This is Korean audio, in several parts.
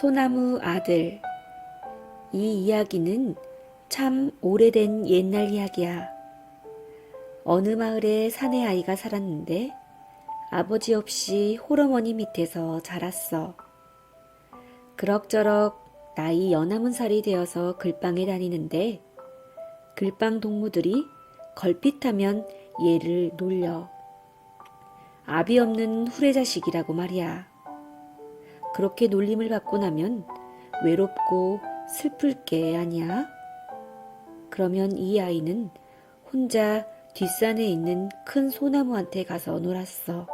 소나무 아들. 이 이야기는 참 오래된 옛날 이야기야. 어느 마을에 사내 아이가 살았는데 아버지 없이 홀어머니 밑에서 자랐어. 그럭저럭 나이 연하문살이 되어서 글방에 다니는데 글방 동무들이 걸핏하면 얘를 놀려. 아비 없는 후레자식이라고 말이야. 그렇게 놀림을 받고 나면 외롭고 슬플 게 아니야? 그러면 이 아이는 혼자 뒷산에 있는 큰 소나무한테 가서 놀았어.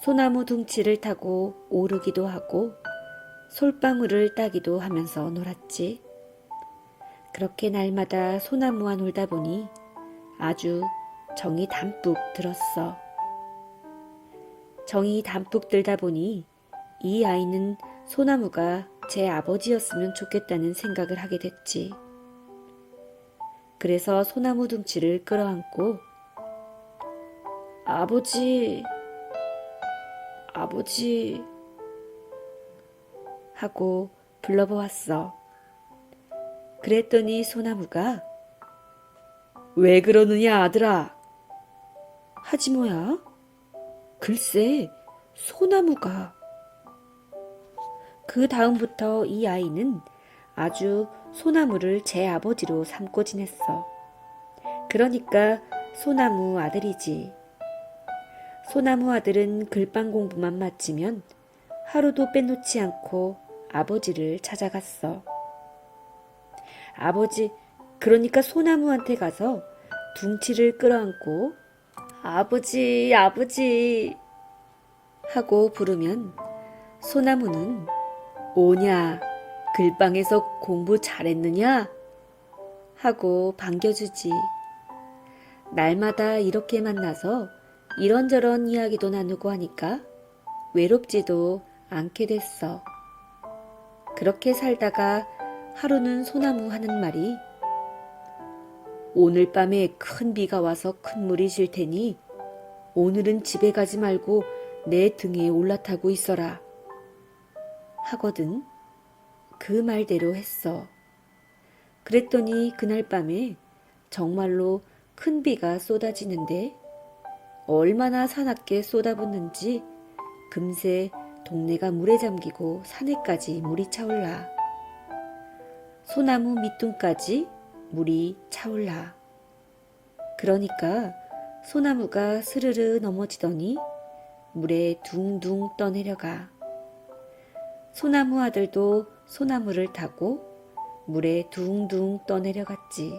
소나무 둥치를 타고 오르기도 하고 솔방울을 따기도 하면서 놀았지. 그렇게 날마다 소나무와 놀다 보니 아주 정이 담뿍 들었어. 정이 담뿍 들다 보니 이 아이는 소나무가 제 아버지였으면 좋겠다는 생각을 하게 됐지. 그래서 소나무 둥치를 끌어안고 아버지, 아버지 하고 불러보았어. 그랬더니 소나무가 왜 그러느냐 아들아? 하지 뭐야? 글쎄 소나무가. 그 다음부터 이 아이는 아주 소나무를 제 아버지로 삼고 지냈어. 그러니까 소나무 아들이지. 소나무 아들은 글방 공부만 마치면 하루도 빼놓지 않고 아버지를 찾아갔어. 아버지, 그러니까 소나무한테 가서 둥치를 끌어안고 아버지, 아버지 하고 부르면 소나무는 오냐, 글방에서 공부 잘했느냐? 하고 반겨주지. 날마다 이렇게 만나서 이런저런 이야기도 나누고 하니까 외롭지도 않게 됐어. 그렇게 살다가 하루는 소나무 하는 말이 오늘 밤에 큰 비가 와서 큰 물이 질 테니 오늘은 집에 가지 말고 내 등에 올라타고 있어라. 하거든. 그 말대로 했어. 그랬더니 그날 밤에 정말로 큰 비가 쏟아지는데 얼마나 사납게 쏟아붓는지 금세 동네가 물에 잠기고 산에까지 물이 차올라. 소나무 밑둥까지 물이 차올라. 그러니까 소나무가 스르르 넘어지더니 물에 둥둥 떠내려가. 소나무 아들도 소나무를 타고 물에 둥둥 떠내려갔지.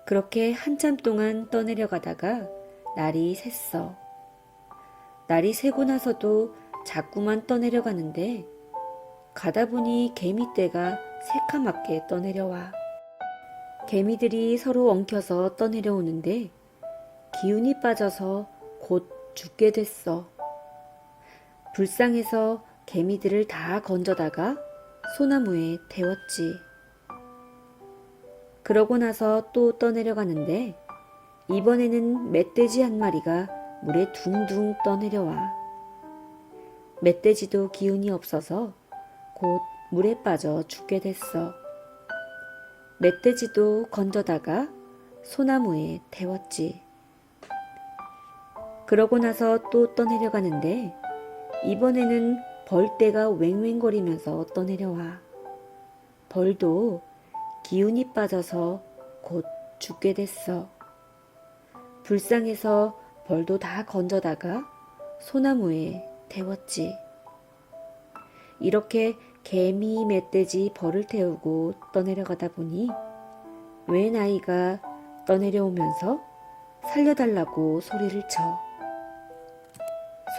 그렇게 한참 동안 떠내려가다가 날이 샜어. 날이 새고 나서도 자꾸만 떠내려가는데 가다 보니 개미떼가 새카맣게 떠내려와. 개미들이 서로 엉켜서 떠내려오는데 기운이 빠져서 곧 죽게 됐어. 불쌍해서 개미들을 다 건져다가 소나무에 태웠지. 그러고 나서 또 떠내려가는데 이번에는 멧돼지 한 마리가 물에 둥둥 떠내려와. 멧돼지도 기운이 없어서 곧 물에 빠져 죽게 됐어. 멧돼지도 건져다가 소나무에 태웠지. 그러고 나서 또 떠내려가는데 이번에는 벌떼가 왱왱거리면서 떠내려와. 벌도 기운이 빠져서 곧 죽게 됐어. 불쌍해서 벌도 다 건져다가 소나무에 태웠지. 이렇게 개미, 멧돼지, 벌을 태우고 떠내려가다 보니 웬 아이가 떠내려오면서 살려달라고 소리를 쳐.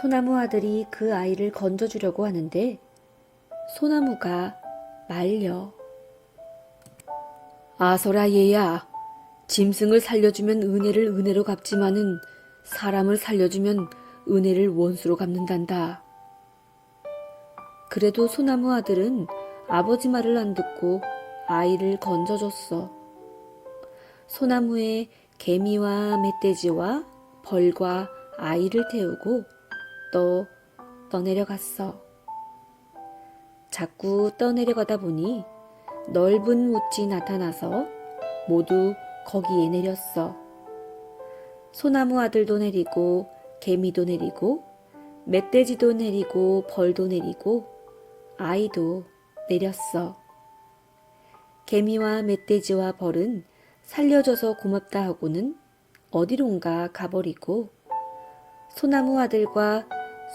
소나무 아들이 그 아이를 건져주려고 하는데 소나무가 말려. 아서라 얘야, 짐승을 살려주면 은혜를 은혜로 갚지만은 사람을 살려주면 은혜를 원수로 갚는단다. 그래도 소나무 아들은 아버지 말을 안 듣고 아이를 건져줬어. 소나무에 개미와 멧돼지와 벌과 아이를 태우고 또 떠내려갔어. 자꾸 떠내려가다 보니 넓은 못이 나타나서 모두 거기에 내렸어. 소나무 아들도 내리고 개미도 내리고 멧돼지도 내리고 벌도 내리고 아이도 내렸어. 개미와 멧돼지와 벌은 살려줘서 고맙다 하고는 어디론가 가버리고 소나무 아들과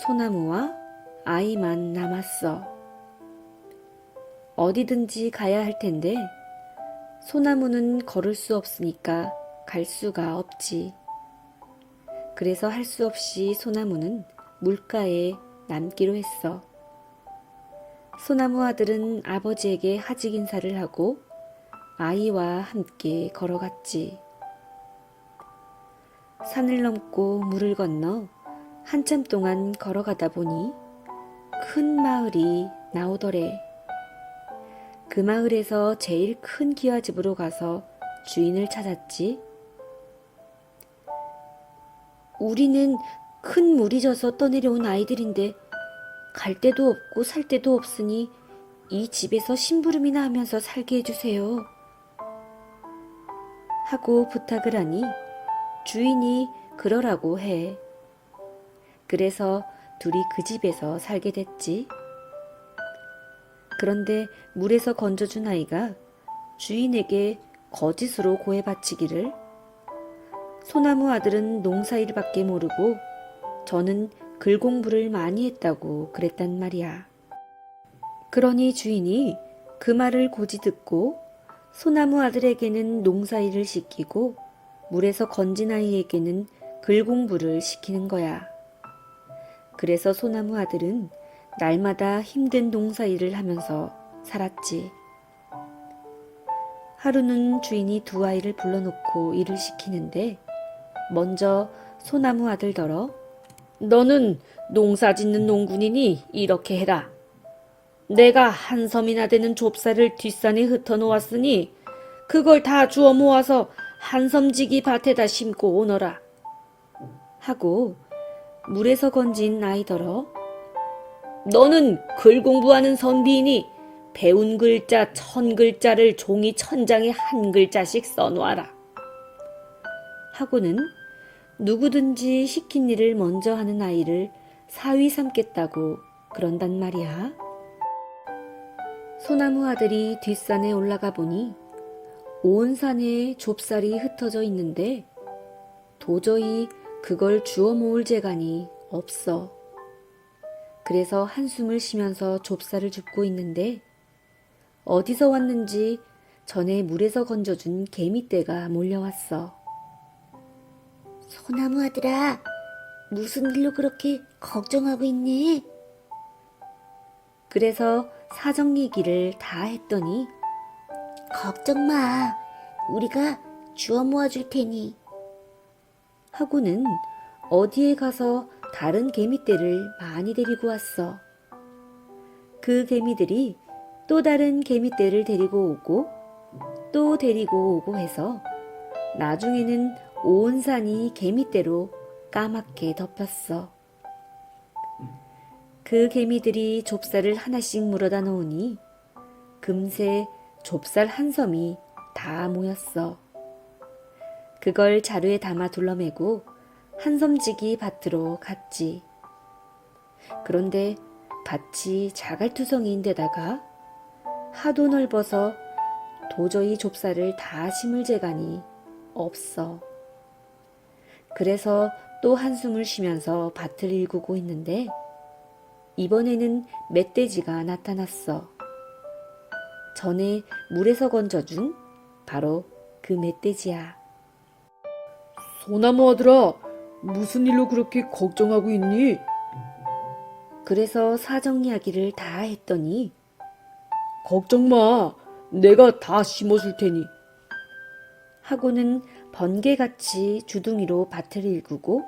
소나무와 아이만 남았어. 어디든지 가야 할 텐데 소나무는 걸을 수 없으니까 갈 수가 없지. 그래서 할 수 없이 소나무는 물가에 남기로 했어. 소나무 아들은 아버지에게 하직 인사를 하고 아이와 함께 걸어갔지. 산을 넘고 물을 건너 한참 동안 걸어가다 보니 큰 마을이 나오더래. 그 마을에서 제일 큰 기와집으로 가서 주인을 찾았지. 우리는 큰 물이 져서 떠내려온 아이들인데 갈 데도 없고 살 데도 없으니 이 집에서 심부름이나 하면서 살게 해주세요. 하고 부탁을 하니 주인이 그러라고 해. 그래서 둘이 그 집에서 살게 됐지. 그런데 물에서 건져준 아이가 주인에게 거짓으로 고해 바치기를 소나무 아들은 농사일밖에 모르고 저는 글 공부를 많이 했다고 그랬단 말이야. 그러니 주인이 그 말을 고지 듣고 소나무 아들에게는 농사일을 시키고 물에서 건진 아이에게는 글 공부를 시키는 거야. 그래서 소나무 아들은 날마다 힘든 농사일을 하면서 살았지. 하루는 주인이 두 아이를 불러놓고 일을 시키는데 먼저 소나무 아들더러 너는 농사 짓는 농군이니 이렇게 해라. 내가 한 섬이나 되는 좁쌀을 뒷산에 흩어 놓았으니 그걸 다 주워 모아서 한 섬지기 밭에다 심고 오너라. 하고 물에서 건진 아이더러 너는 글 공부하는 선비이니 배운 글자 1000글자를 종이 1000장에 한 글자씩 써놓아라. 하고는 누구든지 시킨 일을 먼저 하는 아이를 사위 삼겠다고 그런단 말이야. 소나무 아들이 뒷산에 올라가 보니 온 산에 좁쌀이 흩어져 있는데 도저히 그걸 주워 모을 재간이 없어. 그래서 한숨을 쉬면서 좁쌀을 줍고 있는데 어디서 왔는지 전에 물에서 건져준 개미떼가 몰려왔어. 소나무 아들아, 무슨 일로 그렇게 걱정하고 있니? 그래서 사정 얘기를 다 했더니 걱정 마. 우리가 주워 모아줄 테니. 하고는 어디에 가서 다른 개미떼를 많이 데리고 왔어. 그 개미들이 또 다른 개미떼를 데리고 오고 또 데리고 오고 해서 나중에는 온 산이 개미떼로 까맣게 덮였어. 그 개미들이 좁쌀을 하나씩 물어다 놓으니 금세 좁쌀 한 섬이 다 모였어. 그걸 자루에 담아 둘러매고 한섬지기 밭으로 갔지. 그런데 밭이 자갈투성이인데다가 하도 넓어서 도저히 좁쌀을 다 심을 재간이 없어. 그래서 또 한숨을 쉬면서 밭을 일구고 있는데 이번에는 멧돼지가 나타났어. 전에 물에서 건져준 바로 그 멧돼지야. 소나무 아들아, 무슨 일로 그렇게 걱정하고 있니? 그래서 사정 이야기를 다 했더니 걱정 마. 내가 다 심어줄 테니. 하고는 번개같이 주둥이로 밭을 일구고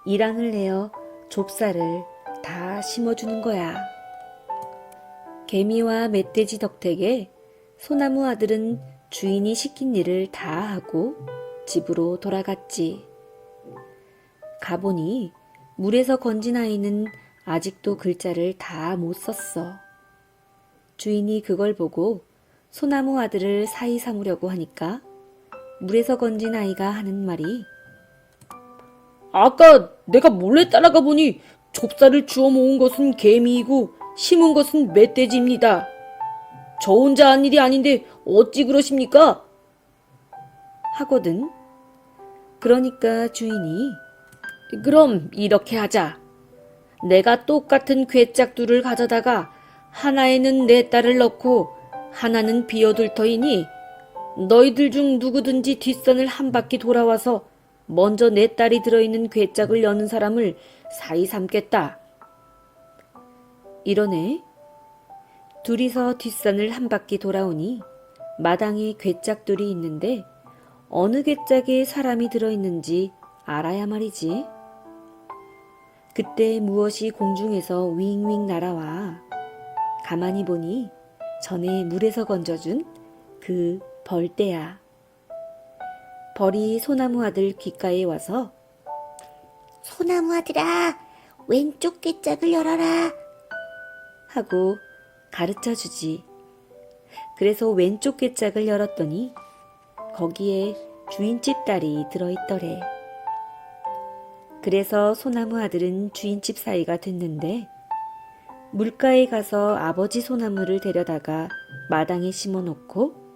이랑을 내어 좁쌀을 다 심어주는 거야. 개미와 멧돼지 덕택에 소나무 아들은 주인이 시킨 일을 다 하고 집으로 돌아갔지. 가보니 물에서 건진 아이는 아직도 글자를 다 못 썼어. 주인이 그걸 보고 소나무 아들을 사이 삼으려고 하니까 물에서 건진 아이가 하는 말이 아까 내가 몰래 따라가 보니 좁쌀을 주워 모은 것은 개미이고 심은 것은 멧돼지입니다. 저 혼자 한 일이 아닌데 어찌 그러십니까? 하거든. 그러니까 주인이 그럼 이렇게 하자. 내가 똑같은 괴짝들을 가져다가 하나에는 내 딸을 넣고 하나는 비어둘 터이니 너희들 중 누구든지 뒷선을 한 바퀴 돌아와서 먼저 내 딸이 들어있는 괴짝을 여는 사람을 사이 삼겠다. 이러네. 둘이서 뒷산을 한 바퀴 돌아오니 마당에 괴짝들이 있는데 어느 괴짝에 사람이 들어있는지 알아야 말이지. 그때 무엇이 공중에서 윙윙 날아와 가만히 보니 전에 물에서 건져준 그 벌떼야. 벌이 소나무 아들 귓가에 와서 소나무 아들아, 왼쪽 괴짝을 열어라. 하고 가르쳐 주지. 그래서 왼쪽 괴짝을 열었더니 거기에 주인집 딸이 들어있더래. 그래서 소나무 아들은 주인집 사이가 됐는데 물가에 가서 아버지 소나무를 데려다가 마당에 심어놓고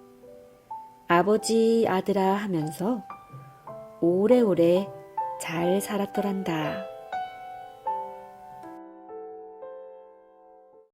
아버지 아들아 하면서 오래오래 잘 살았더란다.